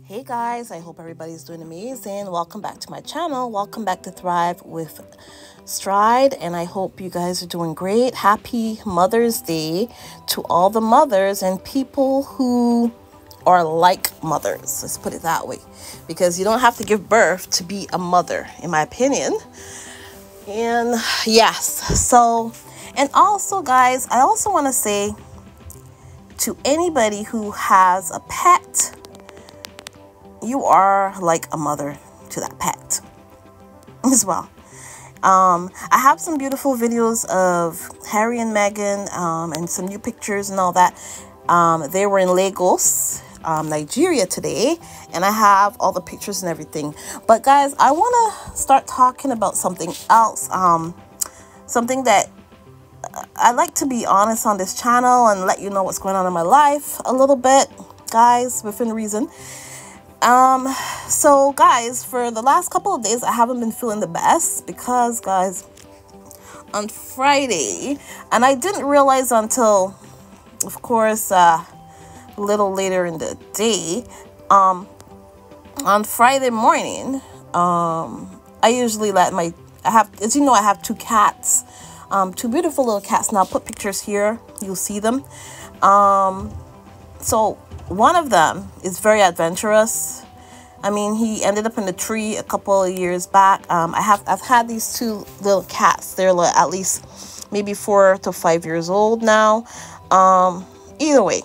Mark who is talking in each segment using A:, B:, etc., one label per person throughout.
A: Hey guys, I hope everybody's doing amazing. Welcome back to my channel. Welcome back to Thrive with Stride, and I hope you guys are doing great. Happy Mother's Day to all the mothers and people who are like mothers. Let's put it that way, because you don't have to give birth to be a mother, in my opinion. And yes, so, and also guys, I also want to say to anybody who has a pet, you are like a mother to that pet as well. I have some beautiful videos of Harry and Meghan and some new pictures and all that. They were in Lagos, Nigeria today, and I have all the pictures and everything. But guys, I want to start talking about something else, something that I like to be honest on this channel and let you know what's going on in my life a little bit, guys, within reason. So guys, for the last couple of days I haven't been feeling the best, because guys, on Friday, and I didn't realize until, of course, a little later in the day, on Friday morning, I usually let I have, as you know, I have two cats, two beautiful little cats, and I'll put pictures here, you'll see them. So one of them is very adventurous. I mean, he ended up in the tree a couple of years back. I've had these two little cats. They're like at least maybe 4 to 5 years old now. Either way,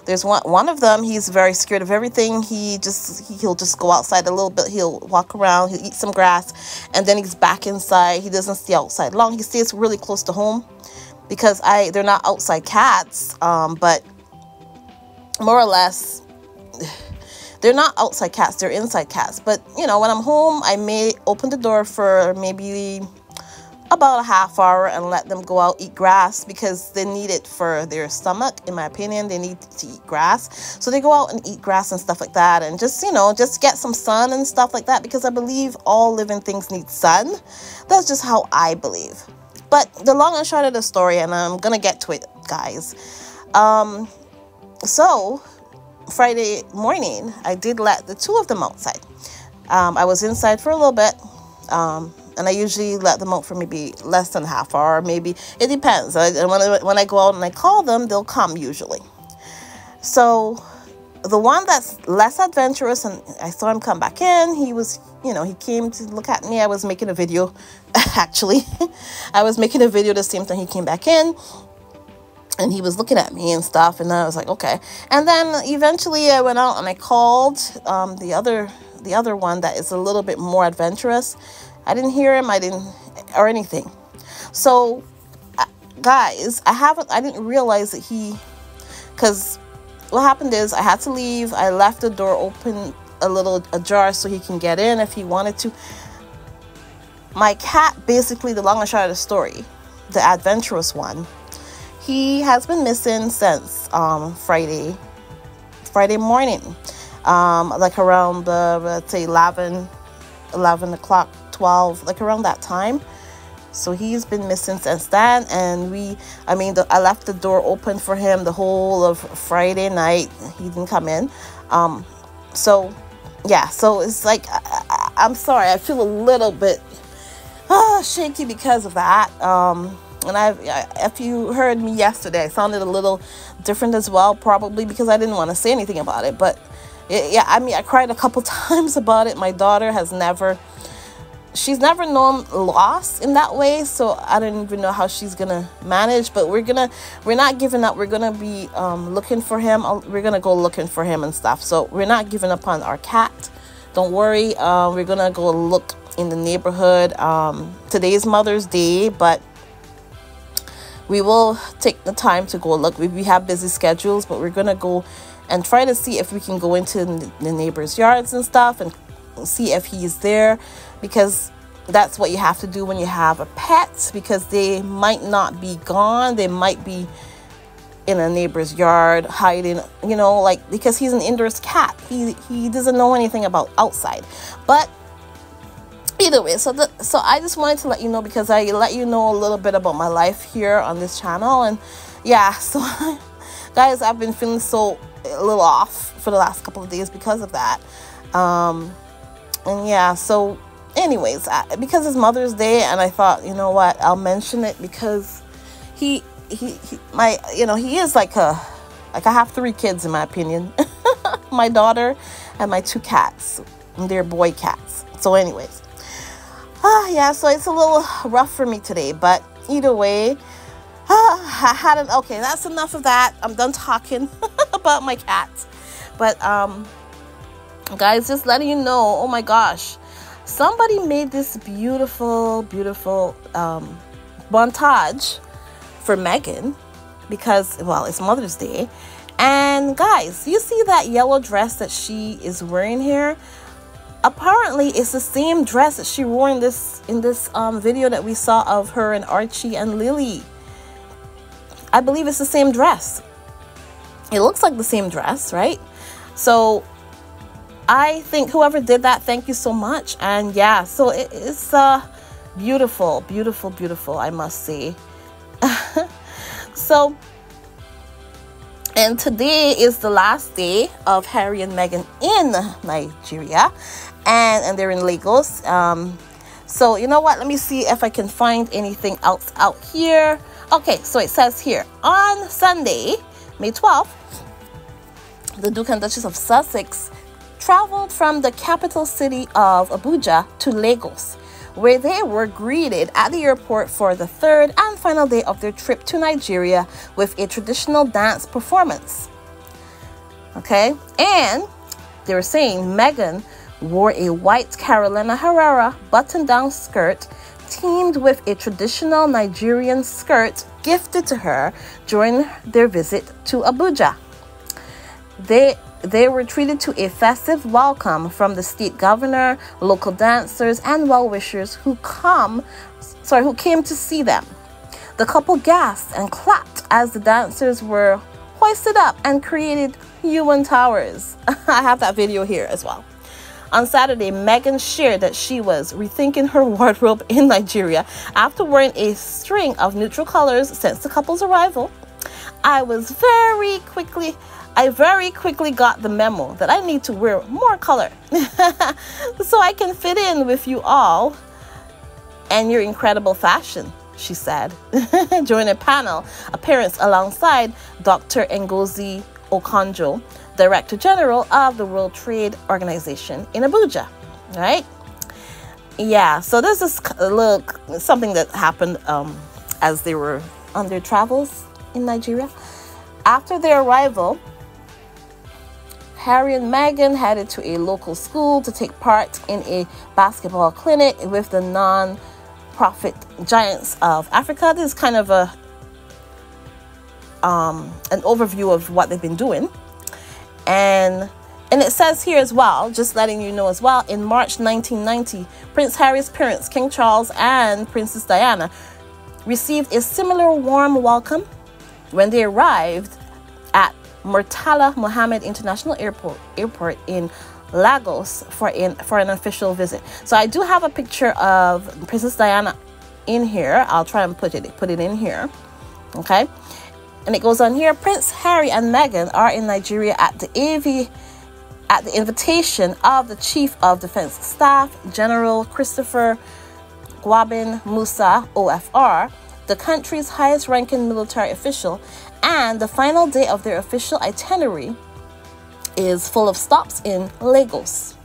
A: there's one of them. He's very scared of everything. He'll just go outside a little bit. He'll walk around. He'll eat some grass, and then he's back inside. He doesn't stay outside long. He stays really close to home, because they're not outside cats, but more or less, they're not outside cats, they're inside cats. But you know, when I'm home, I may open the door for maybe about a half hour and let them go out, eat grass, because they need it for their stomach. In my opinion, they need to eat grass, so they go out and eat grass and stuff like that, and just, you know, just get some sun and stuff like that, because I believe all living things need sun. That's just how I believe. But the long and short of the story, and I'm gonna get to it, guys. So Friday morning, I did let the two of them outside. I was inside for a little bit, and I usually let them out for maybe less than a half hour, maybe. It depends. And when I go out and I call them, they'll come usually. So the one that's less adventurous, and I saw him come back in, he was, you know, he came to look at me. I was making a video, actually. I was making a video the same time he came back in. And he was looking at me and stuff, and I was like, okay. And then eventually I went out and I called the other one that is a little bit more adventurous. I didn't hear him, or anything. So guys, I didn't realize that because what happened is I had to leave. I left the door open ajar so he can get in if he wanted to. My cat, basically, the long and short of the story, the adventurous one, he has been missing since Friday morning, like around let's say 11 o'clock, 12, like around that time. So he's been missing since then, and I left the door open for him the whole of Friday night. He didn't come in. So yeah, so it's like, I'm sorry, I feel a little bit shaky because of that. And if you heard me yesterday, I sounded a little different as well, probably because I didn't want to say anything about it. But yeah, I mean, I cried a couple times about it. My daughter she's never known loss in that way, so I don't even know how she's gonna manage. But we're not giving up. We're gonna be looking for him. We're gonna go looking for him and stuff. So we're not giving up on our cat. Don't worry. We're gonna go look in the neighborhood. Today's Mother's Day, but we will take the time to go look. We have busy schedules, but we're gonna go and try to see if we can go into the neighbors' yards and stuff and see if he's there, because that's what you have to do when you have a pet, because they might not be gone. They might be in a neighbor's yard hiding, you know, like, because he's an indoors cat. He doesn't know anything about outside. But either way, so I just wanted to let you know, because I let you know a little bit about my life here on this channel. And yeah, so guys, I've been feeling so a little off for the last couple of days because of that. And yeah, so anyways, because it's Mother's Day, and I thought, you know what, I'll mention it because he is like I have 3 kids in my opinion. My daughter and my 2 cats. They're boy cats. So anyways, yeah, so it's a little rough for me today, but either way, I had an okay, that's enough of that. I'm done talking about my cats. But guys, just letting you know, oh my gosh, somebody made this beautiful montage for Meghan because, well, it's Mother's Day. And guys, you see that yellow dress that she is wearing here? Apparently it's the same dress that she wore in this video that we saw of her and Archie and Lily. I believe it's the same dress. It looks like the same dress, right? So I think whoever did that, thank you so much. And yeah, so it's beautiful, I must say. So, and today is the last day of Harry and Meghan in Nigeria, and they're in Lagos. So you know what, let me see if I can find anything else out here. Okay, so it says here, on Sunday, May 12th, the Duke and Duchess of Sussex traveled from the capital city of Abuja to Lagos, where they were greeted at the airport for the 3rd and final day of their trip to Nigeria with a traditional dance performance. Okay, and they were saying Meghan wore a white Carolina Herrera button-down skirt teamed with a traditional Nigerian skirt gifted to her during their visit to Abuja. They were treated to a festive welcome from the state governor, local dancers, and well-wishers who came to see them. The couple gasped and clapped as the dancers were hoisted up and created UN towers. I have that video here as well. On Saturday, Meghan shared that she was rethinking her wardrobe in Nigeria after wearing a string of neutral colors since the couple's arrival. I very quickly got the memo that I need to wear more color so I can fit in with you all and your incredible fashion, she said during a panel appearance alongside Dr. Ngozi Okonjo, Director General of the World Trade Organization in Abuja, right? Yeah, so this is something that happened as they were on their travels in Nigeria. After their arrival, Harry and Meghan headed to a local school to take part in a basketball clinic with the non-profit Giants of Africa. This is kind of an overview of what they've been doing. And it says here as well, just letting you know as well, in March 1990, Prince Harry's parents, King Charles and Princess Diana, received a similar warm welcome when they arrived at Murtala Mohammed International Airport in Lagos for an official visit. So I do have a picture of Princess Diana in here. I'll try and put it in here. Okay, and it goes on here. Prince Harry and Meghan are in Nigeria at the invitation of the Chief of Defense Staff, General Christopher Gwabin Musa, OFR, the country's highest-ranking military official. And the final day of their official itinerary is full of stops in Lagos.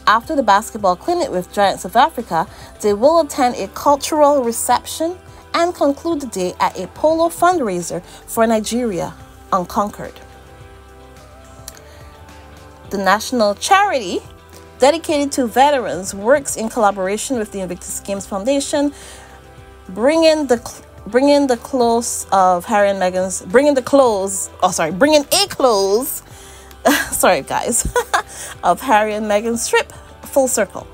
A: After the basketball clinic with Giants of Africa, they will attend a cultural reception and conclude the day at a polo fundraiser for Nigeria Unconquered. The national charity dedicated to veterans works in collaboration with the Invictus Games Foundation, bringing a close of Harry and Meghan's of Harry and Meghan's trip full circle.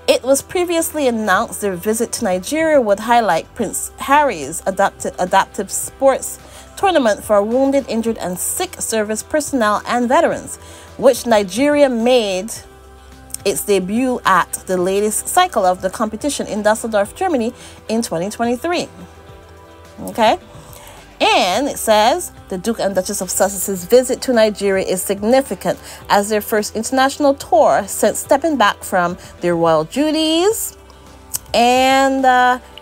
A: It was previously announced their visit to Nigeria would highlight Prince Harry's adaptive sports tournament for wounded, injured, and sick service personnel and veterans, which Nigeria made its debut at the latest cycle of the competition in Dusseldorf, Germany in 2023. Okay, And it says the Duke and Duchess of Sussex's visit to Nigeria is significant as their first international tour since stepping back from their royal duties. And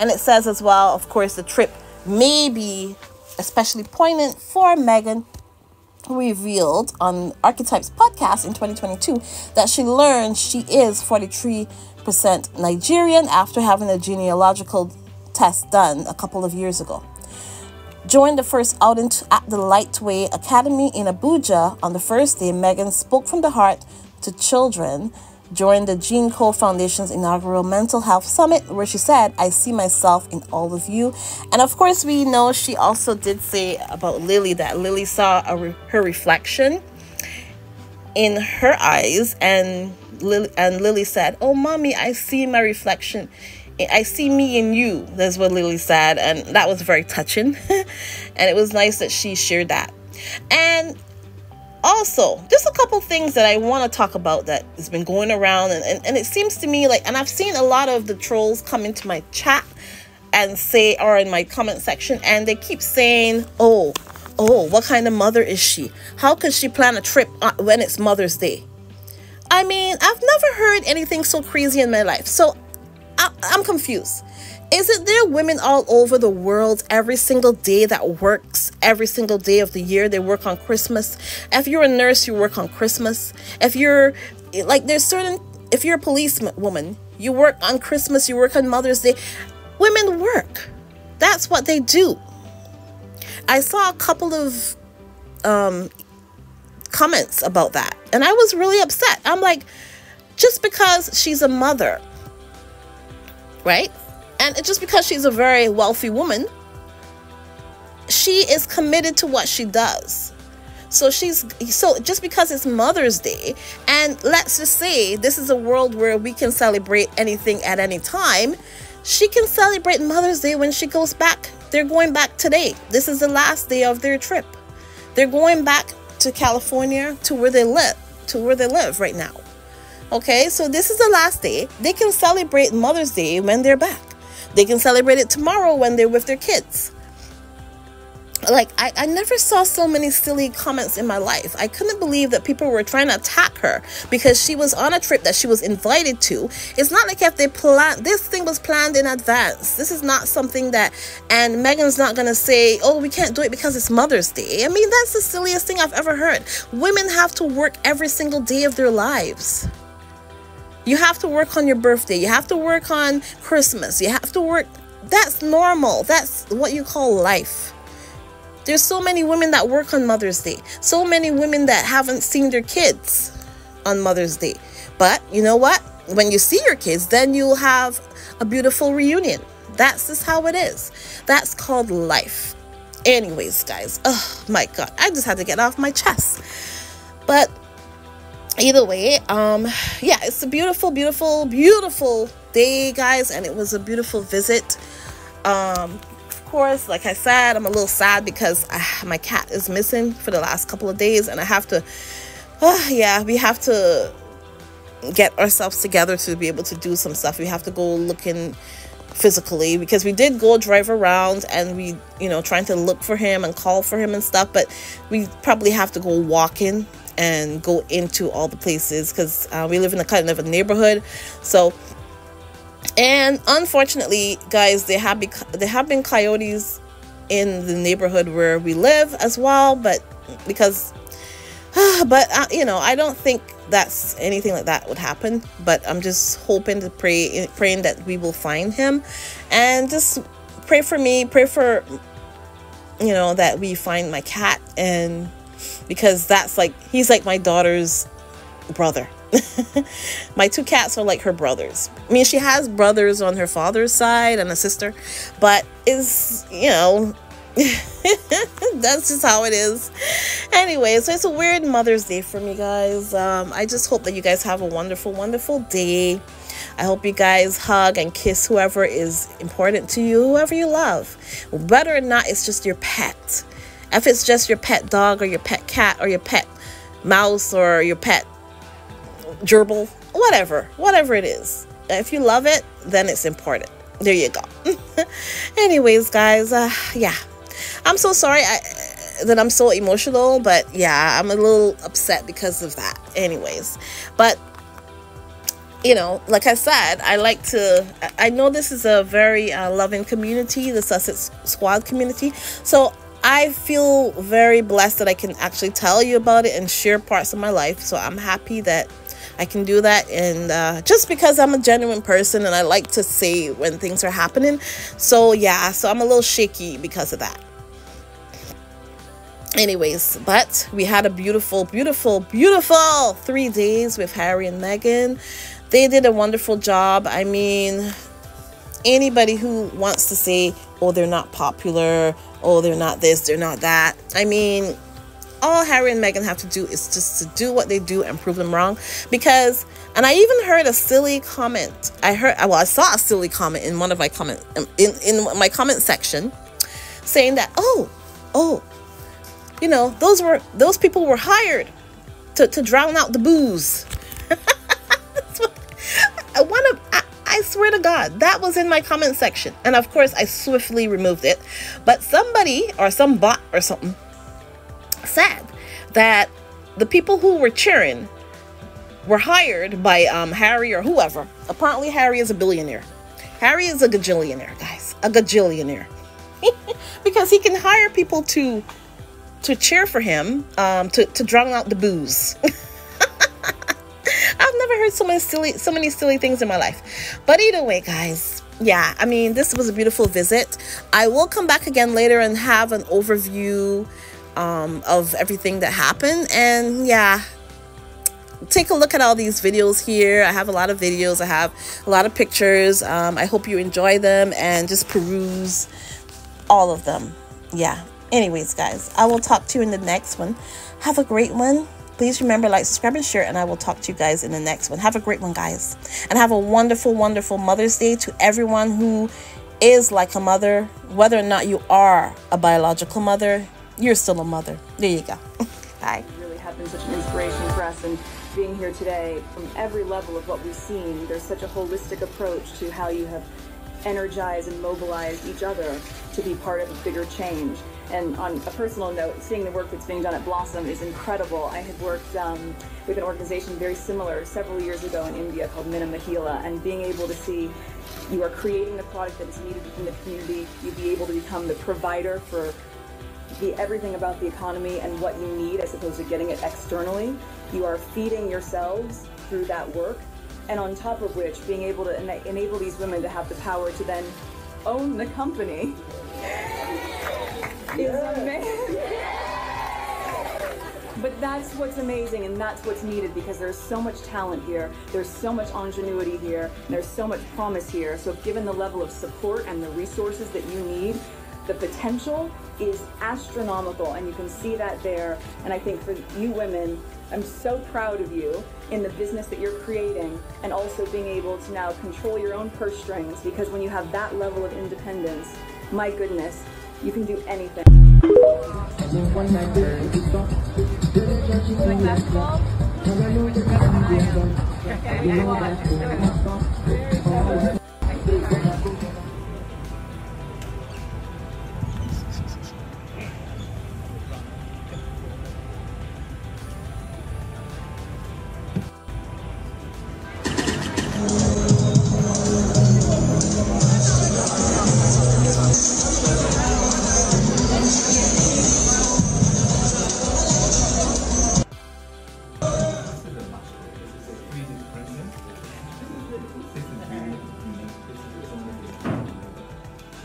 A: it says as well, of course, the trip may be especially poignant for Meghan, who revealed on Archetypes podcast in 2022 that she learned she is 43% Nigerian after having a genealogical test done a couple of years ago. During the first outing at the Lightway Academy in Abuja on the first day, Meghan spoke from the heart to children during the Jean Cole Foundation's inaugural Mental Health Summit, where she said, "I see myself in all of you." And of course, we know she also did say about Lily that Lily saw her reflection in her eyes, and Lily said, "Oh, mommy, I see my reflection. I see me in you." That's what Lily said, and that was very touching. And it was nice that she shared that. And also, just a couple things that I want to talk about that has been going around, and it seems to me like, and I've seen a lot of the trolls come into my chat and say, or in my comment section, and they keep saying, oh, what kind of mother is she? How could she plan a trip when it's Mother's Day? I mean, I've never heard anything so crazy in my life. So I'm confused. Isn't there women all over the world every single day that works every single day of the year? They work on Christmas. If you're a nurse, you work on Christmas. If you're if you're a policewoman, you work on Christmas, you work on Mother's Day. Women work. That's what they do. I saw a couple of comments about that, and I was really upset. I'm like, just because she's a mother, right? And just because she's a very wealthy woman, she is committed to what she does. So just because it's Mother's Day, and let's just say this is a world where we can celebrate anything at any time, she can celebrate Mother's Day when she goes back. They're going back today. This is the last day of their trip. They're going back to California, to where they live right now. Okay, so this is the last day. They can celebrate Mother's Day when they're back. They can celebrate it tomorrow when they're with their kids. Like, I never saw so many silly comments in my life. I couldn't believe that people were trying to attack her because she was on a trip that she was invited to. It's not like if they planned, this thing was planned in advance. This is not something that, and Meghan's not going to say, oh, we can't do it because it's Mother's Day. I mean, that's the silliest thing I've ever heard. Women have to work every single day of their lives. You have to work on your birthday. You have to work on Christmas. You have to work. That's normal. That's what you call life. There's so many women that work on Mother's Day. So many women that haven't seen their kids on Mother's Day. But you know what? When you see your kids, then you'll have a beautiful reunion. That's just how it is. That's called life. Anyways, guys. Oh, my God. I just had to get off my chest. But either way, yeah, it's a beautiful, beautiful, beautiful day, guys, and it was a beautiful visit. Of course, like I said, I'm a little sad because my cat is missing for the last couple of days, and I have to, yeah, we have to get ourselves together to be able to do some stuff. We have to go looking physically, because we did go drive around and we, trying to look for him and call for him and stuff, but we probably have to go walking and go into all the places because we live in a kind of a neighborhood. So, and unfortunately, guys, there have been coyotes in the neighborhood where we live as well. But because, I don't think that's anything like that would happen. But I'm just hoping to praying that we will find him, and just pray for me, pray for, that we find my cat, and because he's like my daughter's brother. My two cats are like her brothers. I mean, she has brothers on her father's side and a sister, but that's just how it is. Anyway, so it's a weird Mother's Day for me, guys. I just hope that you guys have a wonderful, wonderful day. I hope you guys hug and kiss whoever is important to you, whoever you love. Whether or not it's just your pet. If it's just your pet dog or your pet cat or your pet mouse or your pet gerbil, whatever it is. If you love it, then it's important. There you go. Anyways, guys, yeah. I'm so sorry that I'm so emotional, but yeah, I'm a little upset because of that. Anyways, but you know, like I said, I know this is a very loving community, the Sussex Squad community. So I feel very blessed that I can actually tell you about it and share parts of my life. So I'm happy that I can do that. And just because I'm a genuine person and I like to say when things are happening. So yeah, so I'm a little shaky because of that. Anyways, but we had a beautiful 3 days with Harry and Meghan. They did a wonderful job. I mean, anybody who wants to say, oh, they're not popular, oh, they're not this, they're not that. I mean, all Harry and Meghan have to do is just to do what they do and prove them wrong. Because, and I even heard a silly comment. I saw a silly comment in one of my comments, in my comment section, saying that, oh, you know, those people were hired to drown out the booze. I swear to God, that was in my comment section. And of course, I swiftly removed it. But somebody, or some bot or something, said that the people who were cheering were hired by Harry or whoever. Apparently, Harry is a billionaire. Harry is a gajillionaire, guys. A gajillionaire. Because he can hire people to cheer for him, to drown out the booze. I've never heard so many silly things in my life. But either way, guys, yeah, I mean, this was a beautiful visit. I will come back again later and have an overview of everything that happened. And yeah, take a look at all these videos here. I have a lot of videos. I have a lot of pictures. I hope you enjoy them and just peruse all of them. Yeah. Anyways, guys, I will talk to you in the next one. Have a great one. Please remember, like, subscribe, and share, and I will talk to you guys in the next one. Have a great one, guys. And have a wonderful, wonderful Mother's Day to everyone who is like a mother. Whether or not you are a biological mother, you're still a mother. There you go. Bye.
B: You really have been such an inspiration for us, and being here today, from every level of what we've seen, there's such a holistic approach to how you have energized and mobilized each other to be part of a bigger change. And on a personal note, seeing the work that's being done at Blossom is incredible. I had worked with an organization very similar several years ago in India called Minna Mahila, and being able to see you are creating the product that is needed within the community, you'd be able to become the provider for everything about the economy and what you need as opposed to getting it externally. You are feeding yourselves through that work, and on top of which, being able to enable these women to have the power to then own the company is amazing. But that's what's amazing, and that's what's needed, because there's so much talent here, there's so much ingenuity here, there's so much promise here. So if given the level of support and the resources that you need, the potential is astronomical, and you can see that there. And I think for you women, I'm so proud of you in the business that you're creating, and also being able to now control your own purse strings, because when you have that level of independence, my goodness, you can do anything. Like basketball?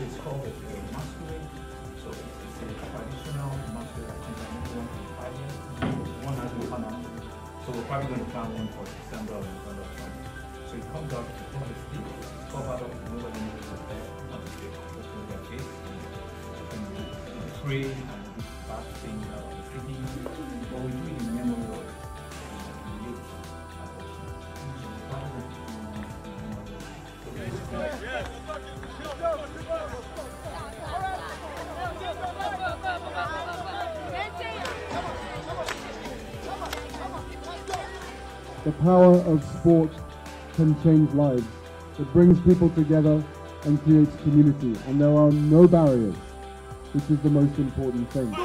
C: It's called a masquerade, so it's a traditional masquerade continental in 5 years. One has been found out, so we're probably going to plan one for December or November. So it comes out on the stick, it's covered up, nobody knows what's there on the stick. Just look at it, and pray and do bad things out of the city, but we do it in memory of the youth at Ocean. So we're probably going to do one in memory of
D: The power of sport can change lives. It brings people together and creates community, and there are no barriers which is the most important thing.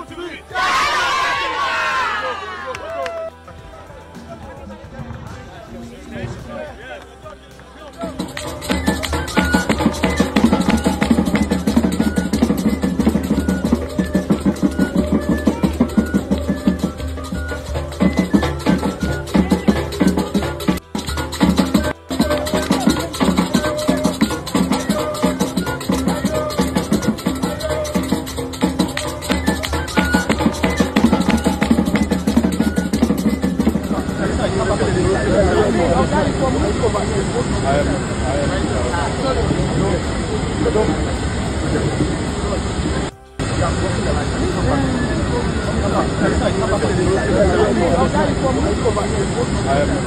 D: I am